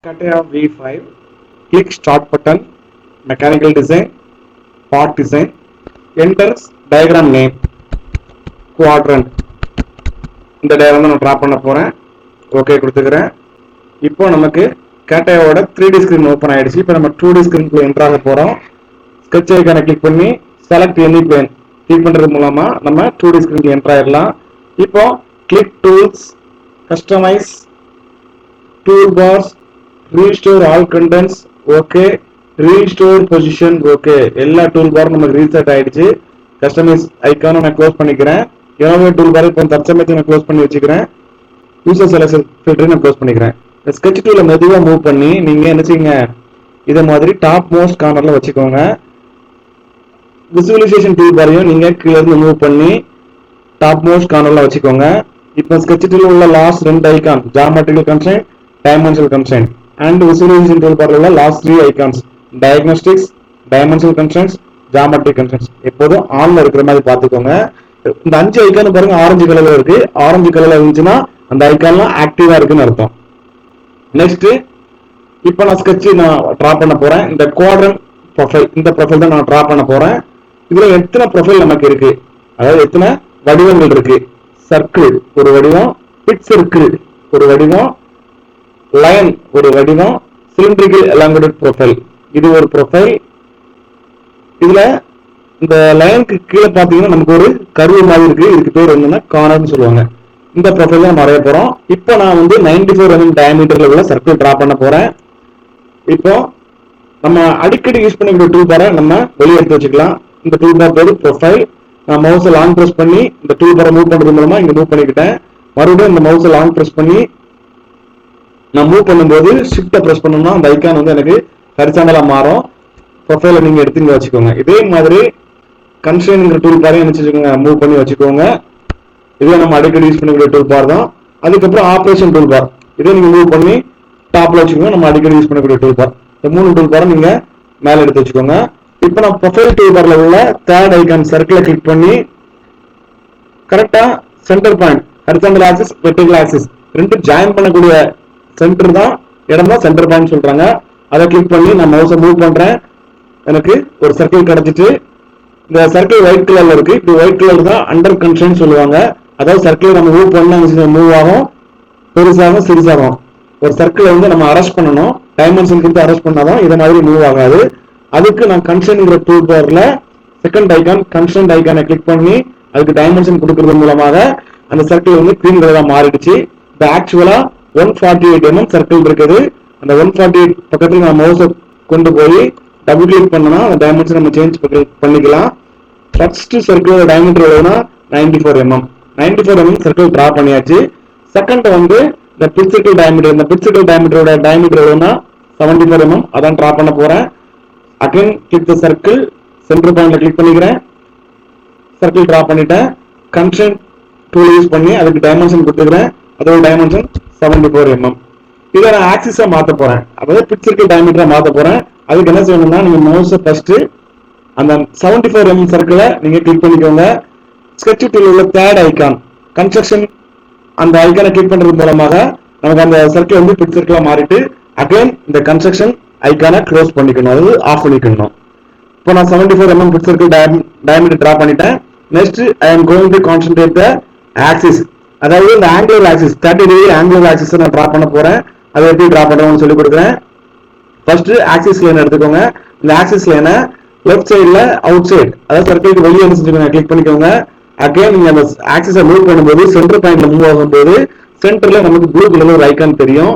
CATIA V5, click start button, mechanical design, part design, enter diagram name, quadrant. இந்த diagram நான் draw பண்ண போறேன். Okay கொடுத்துக்கிறேன். இப்போ நமக்கு CATIA ஓட 3D screen open ஆயிடுச்சு. இப்போ நம்ம 2D screen குள்ள enter ஆக போறோம். sketch icon கிளிக் பண்ணி select any plane கிளிக் பண்றது மூலமா நம்ம 2D screen க்கு enter ஆயிரலாம். இப்போ click tools, customize, toolbars, restore all contents, okay, restore position, okay. எல்லா toolbar நமக்கு reset ஆயிடுச்சு. customize icon நான் க்ளோஸ் பண்ணிக்கிறேன். என்னோட toolbar இப்போ தற்சமயத்துக்கு நான் க்ளோஸ் பண்ணி வச்சுக்கிறேன். user selection filter நான் க்ளோஸ் பண்ணிக்கிறேன். sketch tool மெதுவா மூவ் பண்ணி நீங்க என்ன செய்யுங்க, இத மாதிரி டாப் மோஸ்ட் கார்னர்ல வச்சுக்கோங்க. விசுவலைசேஷன் டூல்பாரையும் நீங்க கீழ இருந்து மூவ் பண்ணி டாப் மோஸ்ட் கார்னர்ல வச்சுக்கோங்க. இப்போ sketch tool உள்ள லாஸ்ட் ரெண்டு icon geometrical constraint, dimensional constraint and visualization toolbar உள்ள last 3 icons diagnostics, dimensional constraints, geometric constraints எப்போதும் ஆன்ல இருக்கிற மாதிரி பாத்துக்கோங்க. இந்த 5 ஐகான் பாருங்க ஆரஞ்சு கலர்ல இருக்கு. ஆரஞ்சு கலர்ல இருந்துச்சுன்னா அந்த ஐகான்லாம் ஆக்டிவா இருக்குன்னு அர்த்தம். நெக்ஸ்ட் இப்போ நான் sketch நான் டிரா பண்ண போறேன். இந்த குவாட்ரண்ட் ப்ரொஃபைல், இந்த ப்ரொஃபைல் தான் நான் டிரா பண்ண போறேன். இதுல எத்தனை ப்ரொஃபைல் நமக்கு இருக்கு, அதாவது எத்தனை வடிவங்கள் இருக்கு. சர்க்கிள் ஒரு வடிவம், பிட் சர்க்கிள் ஒரு வடிவம், லைன் ஒரு வடிவம், சிலிண்ட்ரிக்கல் எலாங்கேட்டட் ப்ரொஃபைல் இது ஒரு ப்ரொஃபைல். இதுல இந்த லைனுக்கு கீழே பாத்தீங்கன்னா நமக்கு ஒரு கர்வ் மாதிரி இருக்கு. இதுக்கு பேர் என்னன்னா கார்னர்னு சொல்லுவாங்க. இந்த ப்ரொஃபைல் தான் வரைய போறோம். இப்போ நான் வந்து 94 mm டயமீட்டர்ல உள்ள சர்க்கிள் டிரா பண்ண போறேன். இப்போ நம்ம அடிக்கடி யூஸ் பண்ணிக்கிற டூல் பாரை நம்ம வெளியே எடுத்து வச்சுக்கலாம். இந்த டூல் பார் பேரு ப்ரொஃபைல். நான் மவுஸை லாங் பிரஸ் பண்ணி இந்த டூல் பாரை மூவ் பண்றது மூலமா இங்க மூவ் பண்ணிக்கிட்டேன். மறுபடியும் இந்த மவுஸை லாங் பிரஸ் பண்ணி நான் மூவ் பண்ணும்போது ஷிஃப்ட்டை பிரஸ் பண்ணோம்னா அந்த ஐக்கான் வந்து எனக்கு ஹரிசாண்டலா மாறும். ப்ரொஃபைலை நீங்க எடுத்து இங்க வச்சுக்கோங்க. இதே மாதிரி கன்ஸ்ட்ரெயின்ங்கிற டூல் பாரையும் என்ன வச்சுக்கோங்க, மூவ் பண்ணி வச்சுக்கோங்க. இதே நம்ம அடிக்கடி யூஸ் பண்ணிக்கிற டூல் பார் தான். அதுக்கப்புறம் ஆப்ரேஷன் டூல் பார், இதே நீங்க மூவ் பண்ணி டாப்ல வச்சுக்கோங்க. நம்ம அடிக்கடி யூஸ் பண்ணக்கூடிய டூல் பார். இந்த 3 டூல் பாரை நீங்க மேல எடுத்து வச்சுக்கோங்க. இப்போ நான் ப்ரொஃபைல் டூல் பார்ல உள்ள தேர்ட் ஐக்கான் சர்க்கிளை கிளிக் பண்ணி கரெக்டா centre point, horizontal axis, vertical axis ரெண்டு ஜாயின் பண்ணக்கூடிய சென்டர் தான் இடம் தான் சென்டர் பாயிண்ட் சொல்றாங்க. அதை கிளிக் பண்ணி நான் மவுஸை மூவ் பண்றேன். எனக்கு ஒரு சர்க்கிள் கிடைச்சிட்டு, இந்த சர்க்கிள் ஒயிட் கலர்ல இருக்கு. இப்படி ஒயிட் கலர் தான் அண்டர் கன்ஸ்ட்ரெயின்ட் சொல்லுவாங்க. அதாவது சர்க்கிள் நம்ம மூவ் பண்ணா மூவ் ஆகும், பெருசாகும், சிறுசாகும். ஒரு சர்க்கிளை வந்து நம்ம அரெஸ்ட் பண்ணணும், டைமென்ஷன் கொடுத்து அரெஸ்ட் பண்ணாதான் இதை மாதிரி மூவ் ஆகாது. அதுக்கு நான் கன்ஸ்ட்ரெயின்ங்கிற டூல் பார்ல செகண்ட் ஐகான் கன்ஸ்ட்ரெயின்ட் ஐகானை கிளிக் பண்ணி அதுக்கு டைமென்ஷன் கொடுக்கறது மூலமாக அந்த சர்க்கிள் வந்து கிரீன் கலரா மாறிடுச்சு. இது ஆக்சுவலா 148 mm சர்க்கிள் இருக்குது. அந்த 148 பக்கத்துல நான் மவுஸை கொண்டு போய் டபுள் கிளிக் பண்ணனா அந்த டைமென்ஷன் நம்ம சேஞ்ச் பண்ணிக்கலாம். ஃபர்ஸ்ட் சர்க்கிளோட டயமீட்டர் எவ்வளவுனா 94 mm. 94 mm சர்க்கிள் டிரா பண்ணியாச்சு. செகண்ட் வந்து இந்த பிட் சர்க்கிள் டயமீட்டர், இந்த பிட் சர்க்கிள் டயமீட்டரோட டயமீட்டர் எவ்வளவுனா 74 mm. அதான் டிரா பண்ண போறேன். Again click the circle, centre பாயிண்ட்ல கிளிக் பண்ணிக்கிறேன். சர்க்கிள் டிரா பண்ணிட்டேன். கன்ஸ்ட்ரெயின்ட் டூல் யூஸ் பண்ணி அதுக்கு டைமென்ஷன் கொடுத்துக்கிறேன். அதோட டைமென்ஷன் 74 mm. இதை நான் ஆக்சிஸா மாத்த போறேன், அதாவது பிட் சர்க்கிள் டயமீட்டரா மாத்த போறேன். அதுக்கு என்ன செய்யணும்னா நீங்க மவுஸை ஃபர்ஸ்ட் அந்த 74 mm சர்க்கிளை நீங்க கிளிக் பண்ணிக்கோங்க. ஸ்கெட்ச் டூல் உள்ள தேர்ட் ஐகான் கன்ஸ்ட்ரக்ஷன், அந்த ஐகானை கிளிக் பண்றது மூலமாக நமக்கு அந்த சர்க்கிள் வந்து பிட் சர்க்கிளா மாறிட்டு அகைன் இந்த கன்ஸ்ட்ரக்ஷன் ஐகானை க்ளோஸ் பண்ணிக்கணும், அதாவது ஆஃப் பண்ணிக்கணும். இப்போ நான் 74 mm pitch circle diameter draw பண்ணிட்டேன். Next I am going to concentrate the axis, அதாவது இந்த angular axis 30 degree angular axis நான் டிரா பண்ண போறேன். அதை எப்படி டிரா பண்றோம்னு சொல்லி கொடுக்குறேன். ஃபர்ஸ்ட் ஆக்சிஸ் லைன் எடுத்துக்கோங்க. இந்த ஆக்சிஸ் லைனை லெஃப்ட் சைடுல அவுட் சைடு, அதாவது சர்க்கிளுக்கு வெளியே செஞ்சுக்கோங்க, கிளிக் பண்ணிக்கோங்க. அகைன் நீங்க அந்த ஆக்சிஸை மூவ் பண்ணும்போது சென்டர் பாயிண்ட்ல மூவ் ஆகும்போது சென்டர்ல நமக்கு ப்ளூ கலர்ல ஒரு ஐகான் தெரியும்.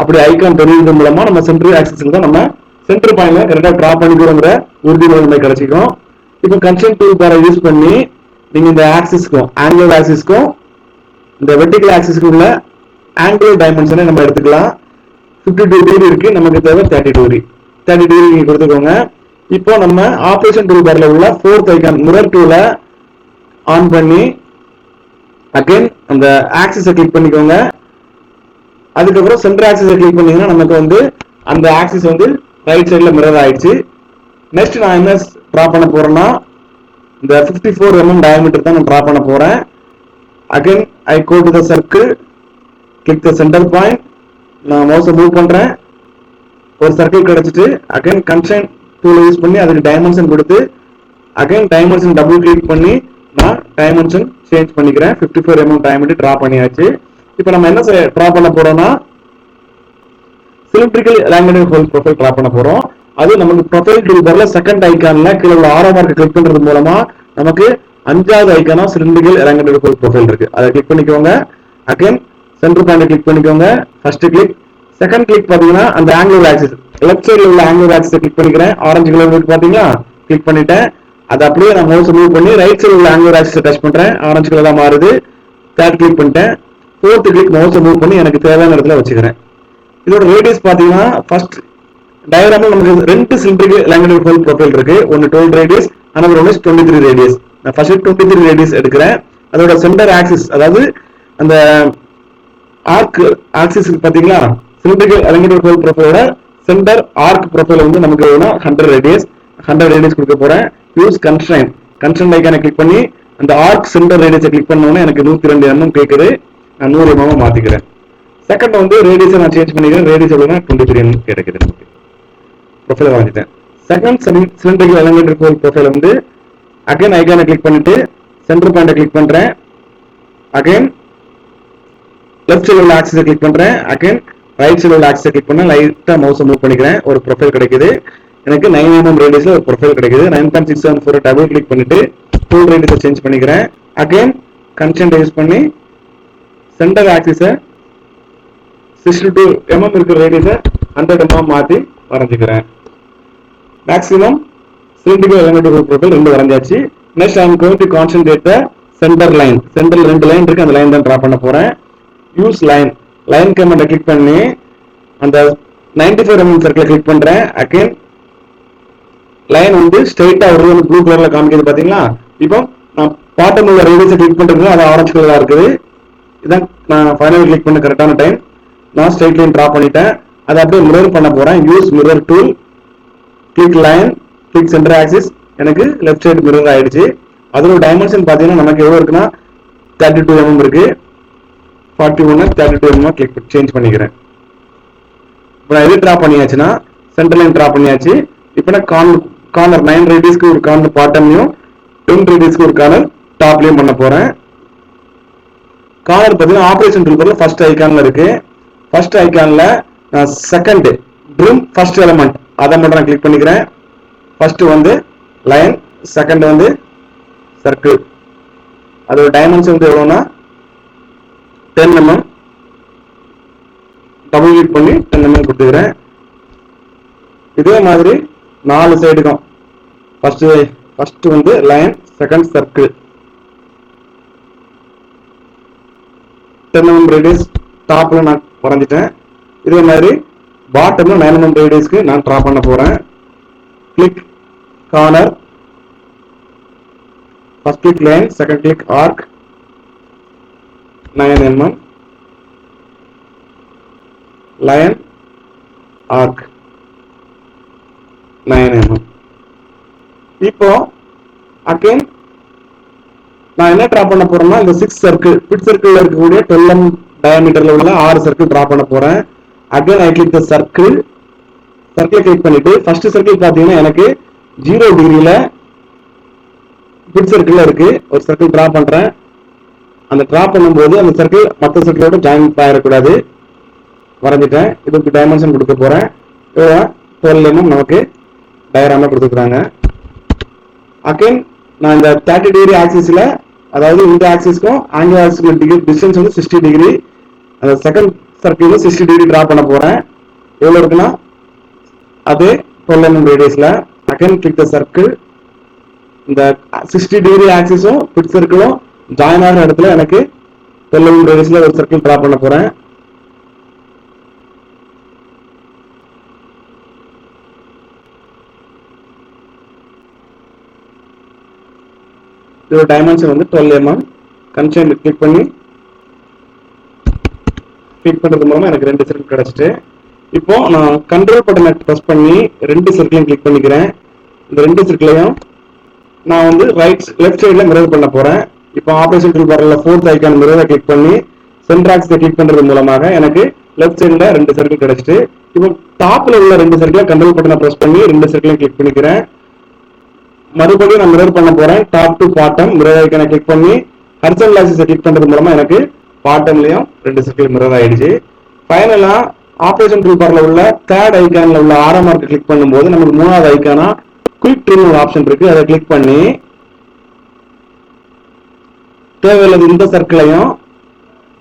அப்படி ஐகான் தெரியுது மூலமா நம்ம சென்டர் ஆக்சிஸ்ல தான் நம்ம சென்டர் பாயிண்ட்ல கரெக்டா டிரா பண்ணிக்கிறோங்கிற உறுதிமொழி கிடைச்சிக்கும். இப்போ கன்ஸ்ட்ரெயின்ட் டூல் பாரை யூஸ் பண்ணி நீங்க இந்த ஆக்சிஸ்க்கும் ஆங்குலர் ஆக்சிஸ்க்கும் இந்த வெர்டிகல் ஆக்சிஸ்க்கு உள்ள ஆங்குலர் டைமென்ஷனை நம்ம எடுத்துக்கலாம். 52 டிகிரி இருக்கு, நமக்கு தேவை 30 டிகிரி. 30 டிகிரி நீங்க கொடுத்துக்கோங்க. இப்போ நம்ம ஆபரேஷன் டூல் பார்ல உள்ள ஃபோர்த் ஐகான் மிரர் டூலை ஆன் பண்ணி அகைன் அந்த ஆக்சிஸை கிளிக் பண்ணிக்கோங்க. அதுக்கப்புறம் சென்டர் ஆக்சிஸை கிளிக் பண்ணீங்கன்னா நமக்கு வந்து அந்த ஆக்சிஸ் வந்து ரைட் சைட்ல மிரர் ஆயிடுச்சு. நெக்ஸ்ட் நான் என்ன டிரா பண்ண போறேன்னா இந்த 54 mm டயமீட்டர் தான் நான் டிரா பண்ண போறேன். Again I go to the circle, click the centre point, நான் மவுஸை மூவ் பண்றேன். ஒரு சர்க்கிள் கிடைச்சிட்டு அகைன் கன்ஸ்ட்ரெயின் டூல் யூஸ் பண்ணி அதுக்கு டைமென்ஷன் கொடுத்து அகைன் டைமென்ஷன் டபுள் கிளிக் பண்ணி நான் டைமென்ஷன் சேஞ்ச் பண்ணிக்கிறேன். 54 mm டைமென்ஷன் டிரா பண்ணியாச்சு. இப்போ நம்ம என்ன டிரா பண்ண போறோம்னா cylindrical elongated hole profile draw பண்ண போறோம். அது நமக்கு ப்ரொஃபைல் டூல் பார்ல செகண்ட் ஐகான்ல கீழே உள்ள ஆரோ மார்க் கிளிக் பண்றது மூலமா நமக்கு அஞ்சாவது ஐகானா சிலிண்ட்ரிக்கல் எலாங்கேட்டட் ஹோல் ப்ரொஃபைல் இருக்கு. அதை கிளிக் பண்ணிக்கோங்க. அகைன் சென்டர் பாயிண்ட் கிளிக் பண்ணிக்கோங்க. First click. செகண்ட் கிளிக் பாத்தீங்கன்னா அந்த ஆங்குலர் ஆக்சிஸ் லெஃப்ட் சைடுல உள்ள ஆங்குலர் ஆக்சிஸ் கிளிக் பண்ணிக்கிறேன். ஆரஞ்சு கலர் இருக்கு பாத்தீங்களா, கிளிக் பண்ணிட்டேன். அது அப்படியே நான் மவுஸ் மூவ் பண்ணி ரைட் சைடு உள்ள ஆங்குலர் ஆக்சிஸ் டச் பண்றேன். ஆரஞ்சு கலரா மாறுது. தேர்ட் கிளிக் பண்ணிட்டேன். ஃபோர்த் கிளிக் மவுஸ் மூவ் பண்ணி எனக்கு தேவையான இடத்துல வச்சுக்கிறேன். இதோட ரேடியஸ் பாத்தீங்கன்னா ஃபர்ஸ்ட் டயக்ராம்ல நமக்கு ரெண்டு சிலிண்ட்ரிக்கல் எலாங்கேட்டட் ஹோல் ப்ரொஃபைல் இருக்கு. ஒன்னு 12 radius, another one is 23 radius. நான் ஃபர்ஸ்ட் 23 ரேடியஸ் எடுக்கிறேன். அதோட சென்டர் ஆக்சிஸ் அதாவது அந்த ஆர்க் ஆக்சிஸ் பாத்தீங்களா, சிலிண்ட்ரிக்கல் எலாங்கேட்டட் ஹோல் ப்ரொஃபைலோட சென்டர் ஆர்க் ப்ரொஃபைல் வந்து நமக்கு வேணும்னா 100 ரேடியஸ் கொடுக்க போறேன். யூஸ் கன்ஸ்ட்ரெயின் ஐகானை கிளிக் பண்ணி அந்த ஆர்க் சென்டர் ரேடியஸை கிளிக் பண்ணோன்னே எனக்கு 102 mm கேட்குது. நான் 100 mm மாத்திக்கிறேன். செகண்ட் வந்து ரேடியஸை நான் சேஞ்ச் பண்ணிக்கிறேன். ரேடியஸ் எவ்வளோனா 23 mm கிடைக்குது. நமக்கு ப்ரொஃபைல் வாங்கிட்டேன். Second cylindrical elongated hole profile வந்து அகைன் ஐகானை கிளிக் பண்ணிட்டு சென்டர் பாயிண்டை கிளிக் பண்றேன். அகைன் லெஃப்ட் சைடு உள்ள ஆக்சிஸை கிளிக் பண்றேன். அகைன் ரைட் சைடு உள்ள ஆக்சிஸை கிளிக் பண்ண லைட்டா மவுஸை மூவ் பண்ணிக்கிறேன். ஒரு ப்ரொஃபைல் கிடைக்குது. எனக்கு 9 mm ரேடியஸ்ல ஒரு ப்ரொஃபைல் கிடைக்குது. 9.674 டபுள் கிளிக் பண்ணிட்டு ஃபுல் ரேடியஸை சேஞ்ச் பண்ணிக்கிறேன். அகைன் கன்ஸ்ட்ரெயின் யூஸ் பண்ணி சென்டர் ஆக்சிஸை 62 mm இருக்கிற ரேடியஸை 100 mm மாத்தி வரைஞ்சிக்கிறேன். Maximum cylindrical elongated hole profile ரெண்டு வரைஞ்சாச்சு. Next I am going to concentrate the centre line. சென்டர்ல ரெண்டு லைன் இருக்கு, அந்த லைன் தான் டிரா பண்ண போறேன். யூஸ் லைன் கமாண்டை கிளிக் பண்ணி அந்த 95 mm சர்க்கிளை கிளிக் பண்றேன். அகைன் லைன் வந்து ஸ்ட்ரைட்டா ஒரு ப்ளூ கலர்ல காமிக்குது பாத்தீங்களா. இப்போ நான் பாட்டம் உள்ள ரேடியஸை கிளிக் பண்றது அது ஆரஞ்சு கலரா இருக்குது. இதான் நான் ஃபைனல் கிளிக் பண்ண கரெக்டான டைம். நான் ஸ்ட்ரைட் லைன் டிரா பண்ணிட்டேன். அதை அப்படியே மிரர் பண்ண போறேன். Use mirror tool, click line, click centre axis. எனக்கு லெஃப்ட் சைடு மிரர் ஆயிடுச்சு. அதோட டைமென்ஷன் பாத்தீங்கன்னா நமக்கு எவ்வளவு இருக்குன்னா 32 mm இருக்கு. 41 32 mm கிளிக் சேஞ்ச் பண்ணிக்கிறேன். இப்போ நான் எது டிரா பண்ணியாச்சுன்னா சென்டர் லைன் டிரா பண்ணியாச்சு. இப்போ நான் கார்னர் 9 ரேடியஸ்க்கு ஒரு கார்னர் பாட்டம்லையும் 10 ரேடியஸ்க்கு ஒரு கார்னர் டாப்லையும் பண்ண போறேன். கார்னர் பார்த்தீங்கன்னா ஆபரேஷன் டூல் பார்ல ஃபர்ஸ்ட் ஐகான்ல இருக்கு. ஃபர்ஸ்ட் ஐகான்ல நான் செகண்ட் ட்ரிம் ஃபர்ஸ்ட் எலிமெண்ட் அதை மட்டும் நான் கிளிக் பண்ணிக்கிறேன். ஃபர்ஸ்ட் வந்து லைன், செகண்ட் வந்து சர்க்கிள். அதோட டைமென்ஷன் வந்து எவ்வளோனா 10 mm. டபுள் கிளிக் பண்ணி 10 mm கொடுத்துக்கிறேன். இதே மாதிரி 4 சைடுக்கும் ஃபர்ஸ்ட் வந்து line, second circle, 10 mm radius டாப்ல நான் வரைஞ்சிட்டேன். இதே மாதிரி பாட்டம்ல 9 mm ரேடியஸ்க்கு நான் டிரா பண்ண போறேன். Click corner, first click line, second click arc 9 mm, line, arc 9 mm. இப்போ அகைன் நான் என்ன டிரா பண்ண போறேன்னா இந்த 6 சர்க்கிள் பிட் சர்க்கிள்ல இருக்கக்கூடிய 12 mm டயாமீட்டர்ல உள்ள 6 சர்க்கிள் டிரா பண்ண போறேன். Again I click the circle click பண்ணிட்டு ஃபர்ஸ்ட் சர்க்கிள் பாத்தீங்கன்னா எனக்கு 0 டிகிரில பிட் சர்க்கிள்ல இருக்கு. ஒரு சர்க்கிள் டிரா பண்றேன். அந்த டிரா பண்ணும்போது அந்த சர்க்கிள் மற்ற சர்க்கிளோட ஜாயின் ஆயிடக்கூடாது. வரைஞ்சிட்டேன். இதுக்கு டைமென்ஷன் கொடுக்க போறேன். 12 mm நமக்கு டயக்ராம்ல கொடுத்துருக்காங்க. அகைன் நான் இந்த 30 டிகிரி ஆக்சிஸ்ல அதாவது இந்த ஆக்சிஸ்க்கும் ஆங்கிள் ஆக்சிஸ் டிகிரி டிஸ்டன்ஸ் வந்து 60 டிகிரி. அந்த செகண்ட் சர்க்கிள் 60 டிகிரி டிரா பண்ண போறேன். எவ்வளவு இருக்குன்னா அது 12 mm ரேடியஸ்ல. Again click the circle. இந்த 60 டிகிரி ஆக்சிஸும் பிட் சர்க்கிளும் ஜாயின் ஆகிற இடத்துல எனக்கு 12 mm ரேடியஸ்ல ஒரு சர்க்கிள் டிரா பண்ண போறேன். இதோட டைமென்ஷன் வந்து 12 mm. கன்ஸ்ட்ரெயின் கிளிக் பண்றது மூலமா எனக்கு 2 சர்க்கிள் கிடைச்சிட்டு இப்போ நான் கண்ட்ரோல் பட்டனை பிரஸ் பண்ணி 2 சர்க்கிளையும் கிளிக் பண்ணிக்கிறேன். இந்த 2 சர்க்கிளையும் நான் வந்து லெஃப்ட் சைடுல மிரர் பண்ண போறேன். இப்போ ஆபரேஷன் டூல் பார்ல 4th ஐகான் மிரரை கிளிக் பண்ணி சென்டர் ஆக்சிஸை கிளிக் பண்றது மூலமாக எனக்கு லெஃப்ட் சைடுல 2 சர்க்கிள் கிடைச்சிட்டு இப்போ டாப்ல உள்ள 2 சர்க்கிளை கண்ட்ரோல் பட்டனை பிரஸ் பண்ணி 2 சர்க்கிளையும் கிளிக் பண்ணிக்கிறேன். மறுபடியும் நான் மிரர் பண்ண போறேன். டாப் டு பாட்டம் மிரர் ஐக்கானை கிளிக் பண்ணி ஹரிசாண்டல் ஆக்சிஸை கிளிக் பண்றது மூலமா எனக்கு பாட்டம்லயும் 2 சர்க்கிள் மிரர் ஆயிடுச்சு. ஃபைனலா ஆபரேஷன் டூல் பார்ல உள்ள தேர்ட் ஐக்கான்ல உள்ள ஆரம் மார்க் கிளிக் பண்ணும்போது நமக்கு 3வது ஐக்கானா குயிக் ட்ரிம் ஒரு ஆப்ஷன் இருக்கு. அதை கிளிக் பண்ணி தேவையில்லாத இந்த சர்க்கிளையும்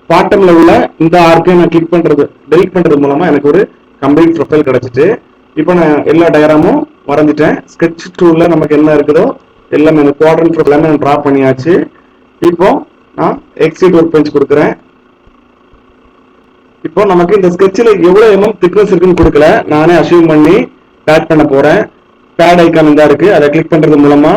பாட்டம்ல உள்ள இந்த ஆர்க்கையும் நான் கிளிக் பண்றது டெலிட் பண்றது மூலமா எனக்கு ஒரு கம்ப்ளீட் ப்ரொஃபைல் கிடைச்சிட்டு இப்போ நான் எல்லா டயக்ராமும் வரைஞ்சிட்டேன். ஸ்கெட்ச் டூல்ல நமக்கு என்ன இருக்குதோ எல்லாமே இந்த குவாட்ரண்ட் எல்லாமே நான் டிரா பண்ணியாச்சு. இப்போ நான் எக்ஸிட் ஒர்க் பெஞ்ச் கொடுக்குறேன். இப்போ நமக்கு இந்த ஸ்கெட்சில் எவ்வளவு எம்எம் திக்னஸ் இருக்குன்னு கொடுக்கல, நானே அசியூம் பண்ணி பேட் பண்ண போறேன். பேட் ஐக்கான் தான் இருக்கு, அதை கிளிக் பண்றது மூலமா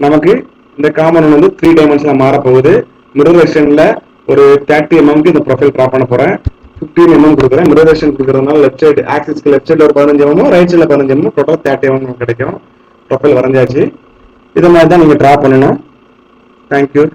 நமக்கு இந்த காமன் வந்து 3 டைமென்ஷன்ல மாற போகுது. மிரர் வெர்ஷன்ல ஒரு 30 எம்எம்க்கு இந்த ப்ரொஃபைல் டிரா பண்ண போறேன். 15 எம்எம் கொடுக்குறேன். மிரர் வெர்ஷன் கொடுக்கறதுனால லெஃப்ட் சைடு ஆக்சிஸ்க்கு லெஃப்ட் சைடுல ஒரு 15 எம்எம், ரைட் சைடுல 15 எம்எம், டோட்டல் 30 எம்எம் கிடைக்கும். ப்ரொஃபைல் வரைஞ்சாச்சு. இதை மாதிரி தான் நீங்க டிரா பண்ணணும். தேங்க்யூ.